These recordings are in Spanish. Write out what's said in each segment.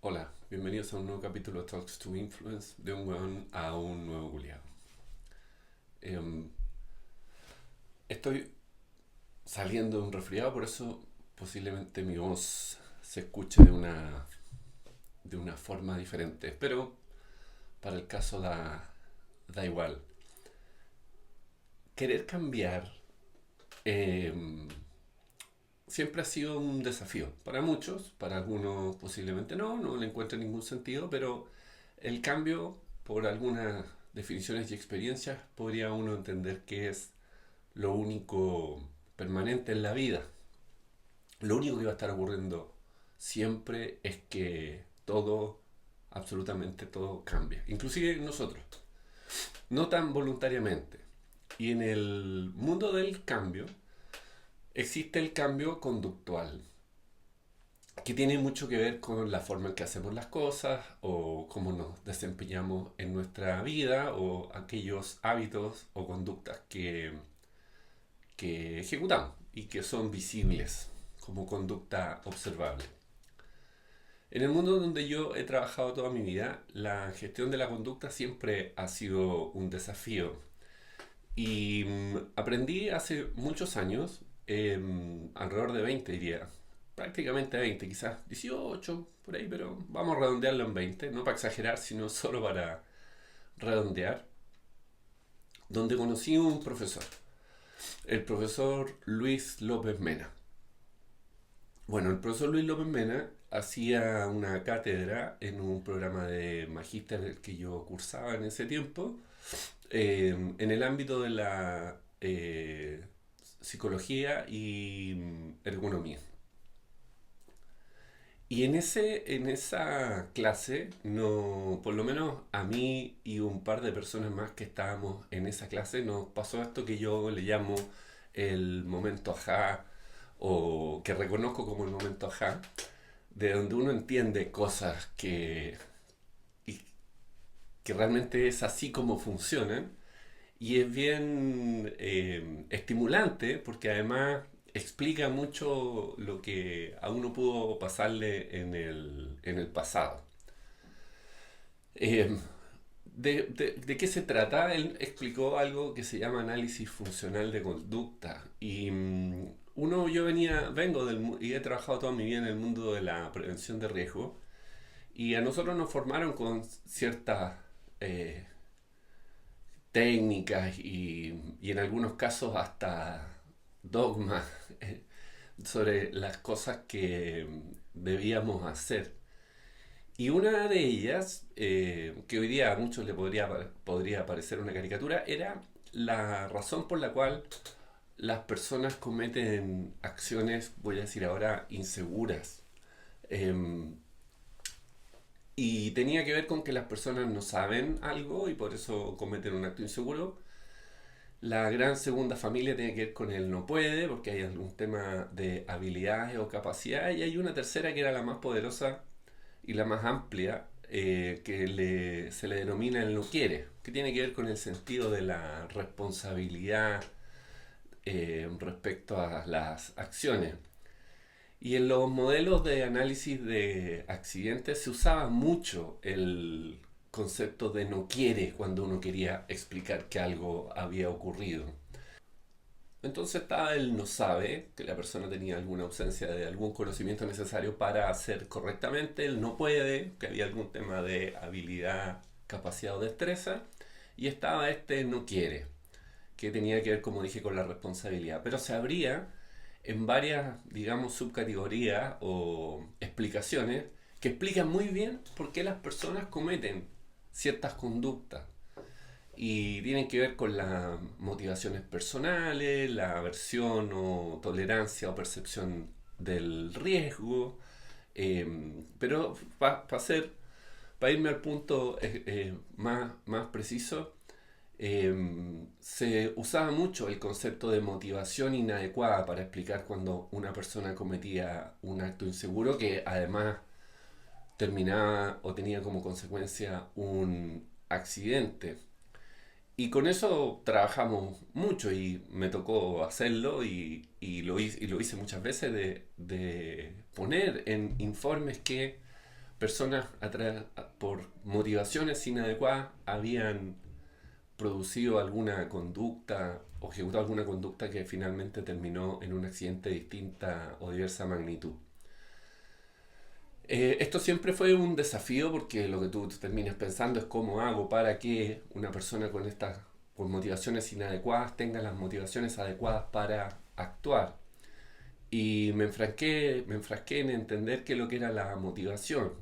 Hola, bienvenidos a un nuevo capítulo de Talks to Influence, de un weón a un nuevo culiao. Em, Estoy saliendo de un resfriado, por eso posiblemente mi voz se escuche de una forma diferente, pero para el caso da igual. Querer cambiar em, siempre ha sido un desafío para muchos, para algunos posiblemente no le encuentran ningún sentido, pero el cambio, por algunas definiciones y experiencias, podría uno entender que es lo único permanente en la vida. Lo único que va a estar ocurriendo siempre es que todo, absolutamente todo cambia. Inclusive nosotros. No tan voluntariamente. Y en el mundo del cambio existe el cambio conductual, que tiene mucho que ver con la forma en que hacemos las cosas o cómo nos desempeñamos en nuestra vida o aquellos hábitos o conductas que ejecutamos y que son visibles como conducta observable. En el mundo donde yo he trabajado toda mi vida, la gestión de la conducta siempre ha sido un desafío. Y aprendí hace muchos años, alrededor de 20 diría, prácticamente 20, quizás 18 por ahí, pero vamos a redondearlo en 20, no para exagerar, sino solo para redondear, donde conocí un profesor, el profesor Luis López Mena. Bueno, el profesor Luis López Mena hacía una cátedra en un programa de magíster que yo cursaba en ese tiempo, en el ámbito de la psicología y ergonomía. Y en esa clase, no, por lo menos a mí y un par de personas más que estábamos en esa clase, nos pasó esto que yo le llamo el momento ajá, o que reconozco como el momento ajá, de donde uno entiende cosas y que realmente es así como funcionan. Y es bien estimulante porque además explica mucho lo que a uno pudo pasarle en el pasado. Eh, ¿De qué se trata? Él explicó algo que se llama análisis funcional de conducta. Y vengo y he trabajado toda mi vida en el mundo de la prevención de riesgo. Y a nosotros nos formaron con ciertas eh, técnicas y en algunos casos hasta dogmas sobre las cosas que debíamos hacer. Y una de ellas, que hoy día a muchos le podría parecer una caricatura, era la razón por la cual las personas cometen acciones, voy a decir ahora, inseguras. Em, y tenía que ver con que las personas no saben algo y por eso cometen un acto inseguro. La gran segunda familia tiene que ver con el no puede, porque hay algún tema de habilidades o capacidades. Y hay una tercera que era la más poderosa y la más amplia, se le denomina el no quiere, que tiene que ver con el sentido de la responsabilidad respecto a las acciones. Y en los modelos de análisis de accidentes se usaba mucho el concepto de no quiere cuando uno quería explicar que algo había ocurrido. Entonces estaba el no sabe, que la persona tenía alguna ausencia de algún conocimiento necesario para hacer correctamente, el no puede, que había algún tema de habilidad, capacidad o destreza, y estaba este no quiere, que tenía que ver, como dije, con la responsabilidad. Pero se abría en varias, digamos, subcategorías o explicaciones que explican muy bien por qué las personas cometen ciertas conductas y tienen que ver con las motivaciones personales, la aversión o tolerancia o percepción del riesgo. Pero para irme al punto más preciso, se usaba mucho el concepto de motivación inadecuada para explicar cuando una persona cometía un acto inseguro que además terminaba o tenía como consecuencia un accidente. Y con eso trabajamos mucho y me tocó hacerlo y lo hice muchas veces de poner en informes que personas por motivaciones inadecuadas habían producido alguna conducta o ejecutado alguna conducta que finalmente terminó en un accidente de distinta o diversa magnitud. Esto siempre fue un desafío porque lo que tú terminas pensando es cómo hago para que una persona con estas con motivaciones inadecuadas tenga las motivaciones adecuadas para actuar. Y me enfrasqué en entender qué es lo que era la motivación.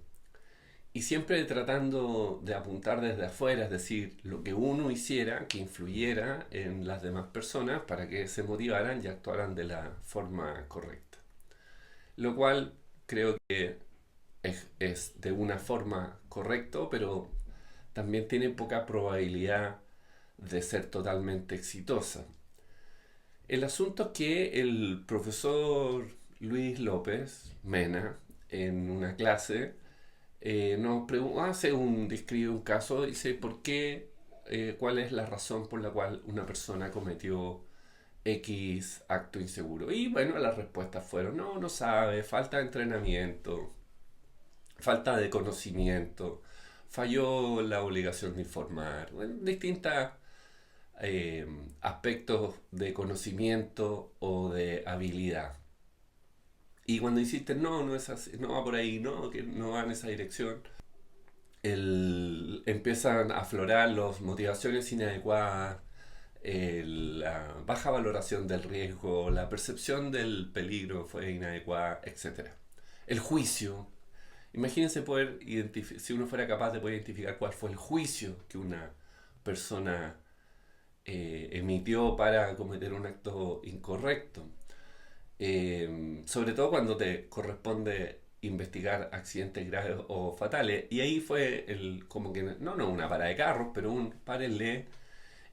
Y siempre tratando de apuntar desde afuera, es decir, lo que uno hiciera que influyera en las demás personas para que se motivaran y actuaran de la forma correcta. Lo cual creo que es de una forma correcto, pero también tiene poca probabilidad de ser totalmente exitosa. El asunto es que el profesor Luis López Mena, en una clase, describe un caso, dice por qué, cuál es la razón por la cual una persona cometió X acto inseguro. Y bueno, las respuestas fueron, no, no sabe, falta de entrenamiento, falta de conocimiento, falló la obligación de informar, bueno, distintas eh, aspectos de conocimiento o de habilidad. Y cuando insisten, no, no es así, no va por ahí, no, que no va en esa dirección, empiezan a aflorar las motivaciones inadecuadas, la baja valoración del riesgo, la percepción del peligro fue inadecuada, etcétera. El juicio. Imagínense poder identificar, si uno fuera capaz de poder identificar cuál fue el juicio que una persona emitió para cometer un acto incorrecto. Sobre todo cuando te corresponde investigar accidentes graves o fatales. Y ahí fue como que, no una parada de carros, pero un párenle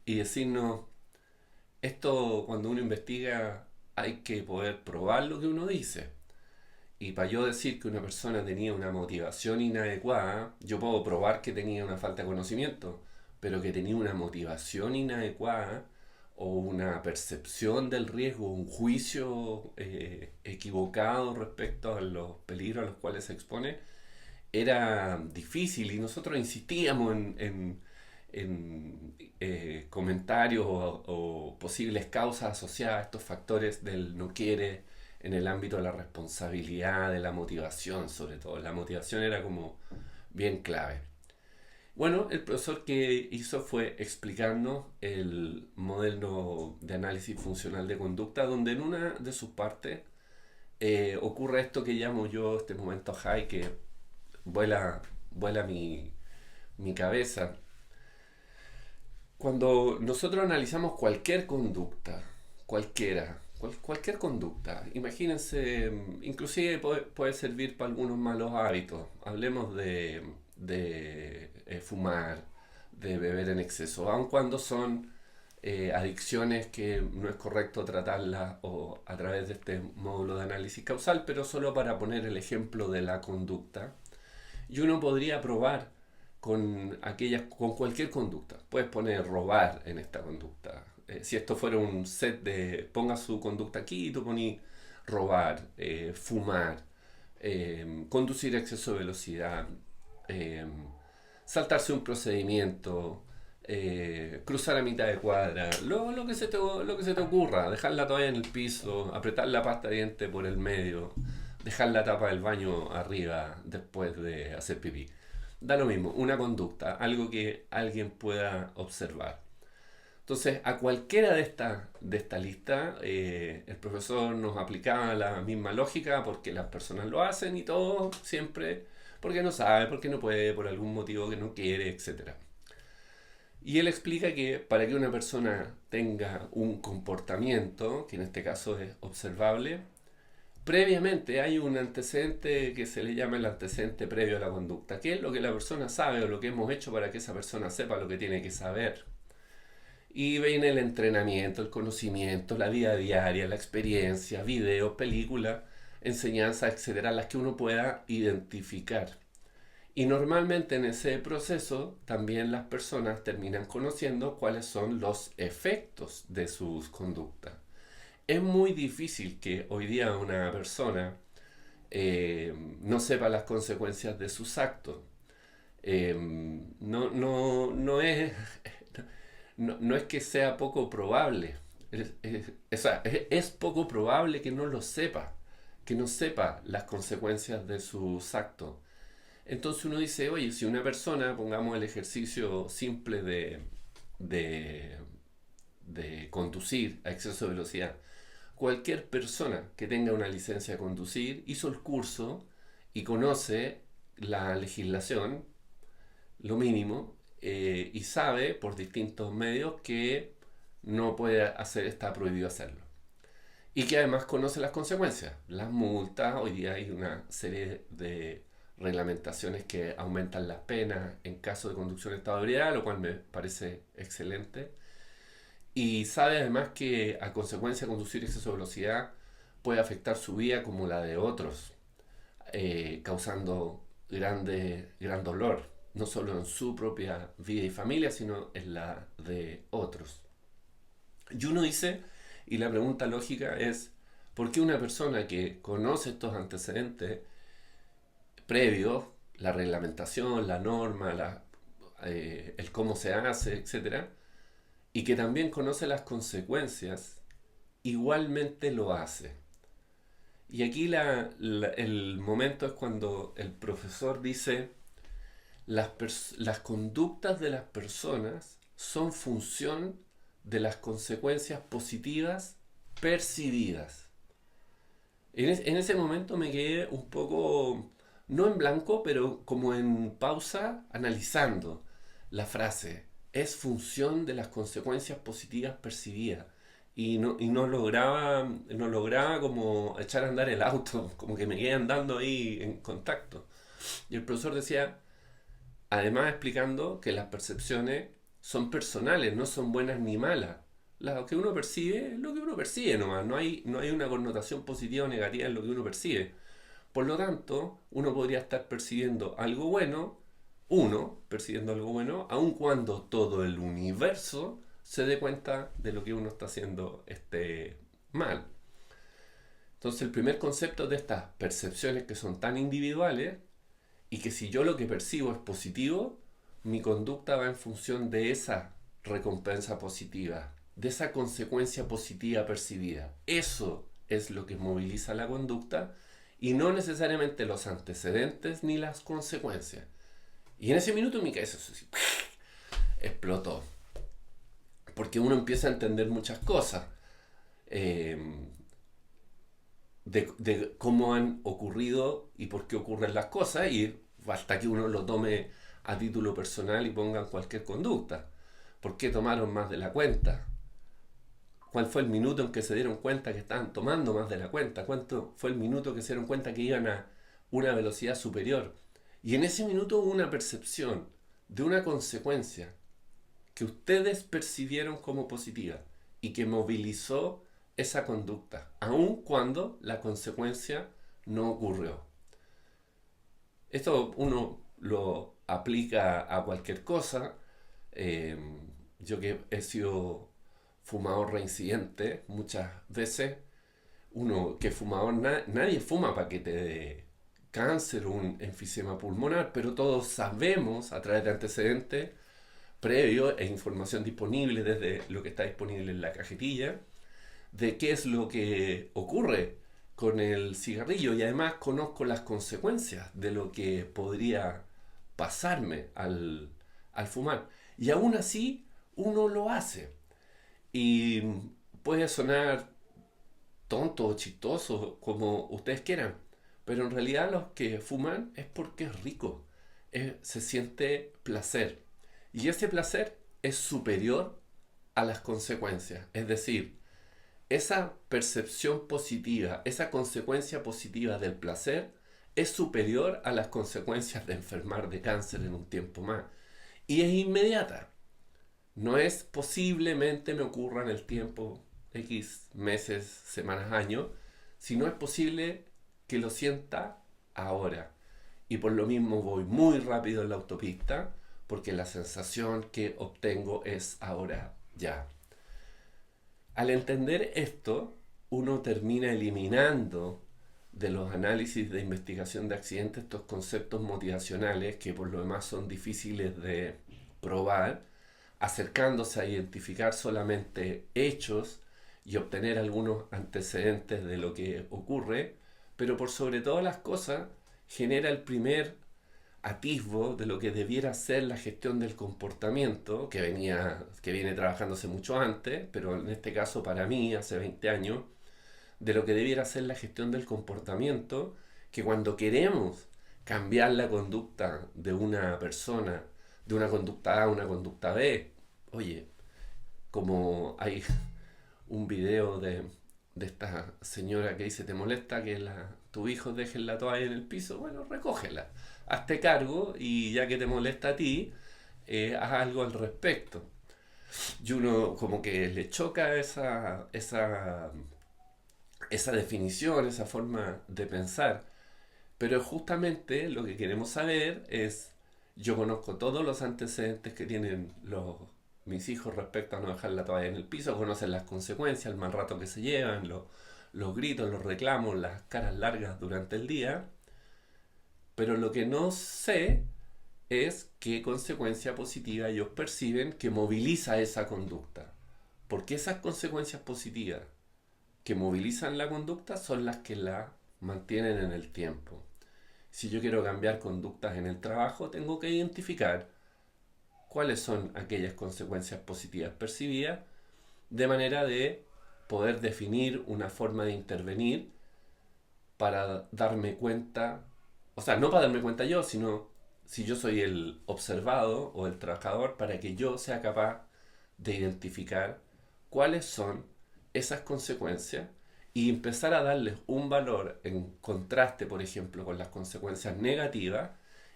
y decirnos, esto cuando uno investiga hay que poder probar lo que uno dice. Y para yo decir que una persona tenía una motivación inadecuada, yo puedo probar que tenía una falta de conocimiento, pero que tenía una motivación inadecuada o una percepción del riesgo, un juicio equivocado respecto a los peligros a los cuales se expone, era difícil y nosotros insistíamos en comentarios o posibles causas asociadas a estos factores del no quiere en el ámbito de la responsabilidad, de la motivación sobre todo. La motivación era como bien clave. Bueno, el profesor que hizo fue explicarnos el modelo de análisis funcional de conducta, donde en una de sus partes ocurre esto que llamo yo este momento high, que vuela mi cabeza. Cuando nosotros analizamos cualquier conducta, cualquier conducta, imagínense, inclusive puede servir para algunos malos hábitos. Hablemos de fumar, de beber en exceso, aun cuando son adicciones que no es correcto tratarlas o a través de este módulo de análisis causal, pero solo para poner el ejemplo de la conducta. Y uno podría probar con cualquier conducta. Puedes poner robar en esta conducta. Si esto fuera un set de ponga su conducta aquí, tú pones robar, fumar, conducir a exceso de velocidad, eh, saltarse un procedimiento, cruzar a mitad de cuadra, lo que se te ocurra, dejar la toalla en el piso, apretar la pasta de diente por el medio, dejar la tapa del baño arriba después de hacer pipí. Da lo mismo, una conducta, algo que alguien pueda observar. Entonces, a cualquiera de esta lista, el profesor nos aplicaba la misma lógica porque las personas lo hacen y todo siempre porque no sabe, porque no puede, por algún motivo que no quiere, etc. Y él explica que para que una persona tenga un comportamiento, que en este caso es observable, previamente hay un antecedente que se le llama el antecedente previo a la conducta, que es lo que la persona sabe o lo que hemos hecho para que esa persona sepa lo que tiene que saber. Y viene el entrenamiento, el conocimiento, la vida diaria, la experiencia, videos, películas, enseñanzas, etcétera, las que uno pueda identificar. Y normalmente en ese proceso también las personas terminan conociendo cuáles son los efectos de sus conductas. Es muy difícil que hoy día una persona no sepa las consecuencias de sus actos. No es, no es que sea poco probable. O sea, es poco probable que no lo sepa, que no sepa las consecuencias de sus actos. Entonces uno dice, oye, si una persona, pongamos el ejercicio simple de, de conducir a exceso de velocidad, cualquier persona que tenga una licencia de conducir hizo el curso y conoce la legislación, lo mínimo, y sabe por distintos medios que no puede hacer, está prohibido hacerlo. Y que además conoce las consecuencias, las multas. Hoy día hay una serie de reglamentaciones que aumentan las penas en caso de conducción en estado de ebriedad, lo cual me parece excelente. Y sabe además que a consecuencia de conducir exceso de velocidad puede afectar su vida como la de otros, causando gran dolor, no solo en su propia vida y familia, sino en la de otros. Y uno dice, y la pregunta lógica es, ¿por qué una persona que conoce estos antecedentes previos, la reglamentación, la norma, el cómo se hace, etcétera, y que también conoce las consecuencias, igualmente lo hace? Y aquí el momento es cuando el profesor dice, las conductas de las personas son función de las consecuencias positivas percibidas. En ese momento me quedé un poco, no en blanco, pero como en pausa, analizando la frase. Es función de las consecuencias positivas percibidas. Y no lograba como echar a andar el auto, como que me quedé andando ahí en contacto. Y el profesor decía, además explicando que las percepciones son personales, no son buenas ni malas. Lo que uno percibe es lo que uno percibe nomás, no hay una connotación positiva o negativa en lo que uno percibe. Por lo tanto, uno podría estar percibiendo algo bueno, percibiendo algo bueno, aun cuando todo el universo se dé cuenta de lo que uno está haciendo mal. Entonces el primer concepto de estas percepciones que son tan individuales y que si yo lo que percibo es positivo, mi conducta va en función de esa recompensa positiva, de esa consecuencia positiva percibida. Eso es lo que moviliza la conducta y no necesariamente los antecedentes ni las consecuencias. Y en ese minuto mi cabeza explotó. Porque uno empieza a entender muchas cosas. Eh, de cómo han ocurrido y por qué ocurren las cosas, y hasta que uno lo tome a título personal y pongan cualquier conducta. ¿Por qué tomaron más de la cuenta? ¿Cuál fue el minuto en que se dieron cuenta que estaban tomando más de la cuenta? ¿Cuánto fue el minuto que se dieron cuenta que iban a una velocidad superior? Y en ese minuto hubo una percepción de una consecuencia que ustedes percibieron como positiva y que movilizó esa conducta, aun cuando la consecuencia no ocurrió. Esto uno lo aplica a cualquier cosa. Eh, yo que he sido fumador reincidente muchas veces, uno que es fumador, nadie fuma para que te dé cáncer o un enfisema pulmonar, pero todos sabemos a través de antecedentes previos e información disponible desde lo que está disponible en la cajetilla, de qué es lo que ocurre con el cigarrillo, y además conozco las consecuencias de lo que podría pasarme al fumar. Y aún así uno lo hace. Y puede sonar tonto o chistoso como ustedes quieran, pero en realidad los que fuman es porque es rico, se siente placer. Y ese placer es superior a las consecuencias. Es decir, esa percepción positiva, esa consecuencia positiva del placer es superior a las consecuencias de enfermar de cáncer en un tiempo más. Y es inmediata. No es posiblemente me ocurra en el tiempo X meses, semanas, años, sino es posible que lo sienta ahora. Y por lo mismo voy muy rápido en la autopista porque la sensación que obtengo es ahora ya. Al entender esto, uno termina eliminando de los análisis de investigación de accidentes estos conceptos motivacionales que por lo demás son difíciles de probar, acercándose a identificar solamente hechos y obtener algunos antecedentes de lo que ocurre, pero por sobre todas las cosas genera el primer atisbo de lo que debiera ser la gestión del comportamiento, que viene trabajándose mucho antes, pero en este caso para mí, hace 20 años, de lo que debiera ser la gestión del comportamiento, que cuando queremos cambiar la conducta de una persona, de una conducta A a una conducta B, oye, como hay un video de esta señora que dice, ¿te molesta que tu hijo deje la toalla en el piso? Bueno, recógela, hazte cargo y ya que te molesta a ti, haz algo al respecto. Y uno como que le choca esa definición, esa forma de pensar. Pero justamente lo que queremos saber es, yo conozco todos los antecedentes que tienen mis hijos respecto a no dejar la toalla en el piso, conocen las consecuencias, el mal rato que se llevan, los gritos, los reclamos, las caras largas durante el día, pero lo que no sé es qué consecuencia positiva ellos perciben que moviliza esa conducta. Porque esas consecuencias positivas que movilizan la conducta son las que la mantienen en el tiempo. Si yo quiero cambiar conductas en el trabajo, tengo que identificar cuáles son aquellas consecuencias positivas percibidas, de manera de poder definir una forma de intervenir para darme cuenta, o sea, no para darme cuenta yo, sino si yo soy el observado o el trabajador, para que yo sea capaz de identificar cuáles son esas consecuencias y empezar a darles un valor en contraste, por ejemplo, con las consecuencias negativas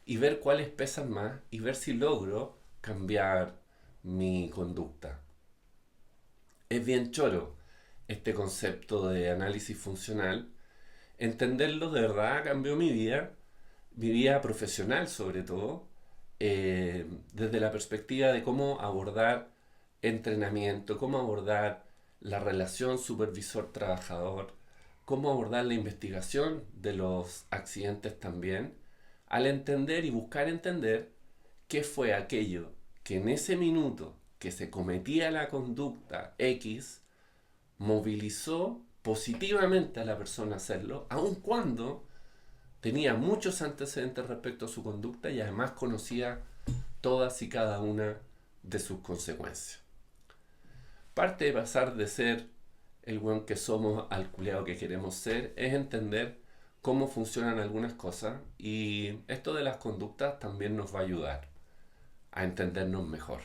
y ver cuáles pesan más y ver si logro cambiar mi conducta. Es bien choro este concepto de análisis funcional. Entenderlo de verdad cambió mi vida profesional sobre todo, desde la perspectiva de cómo abordar entrenamiento, cómo abordar la relación supervisor-trabajador, cómo abordar la investigación de los accidentes también, al entender y buscar entender qué fue aquello que en ese minuto que se cometía la conducta X movilizó positivamente a la persona a hacerlo, aun cuando tenía muchos antecedentes respecto a su conducta y además conocía todas y cada una de sus consecuencias. Parte de pasar de ser el buen que somos al culiao que queremos ser es entender cómo funcionan algunas cosas, y esto de las conductas también nos va a ayudar a entendernos mejor.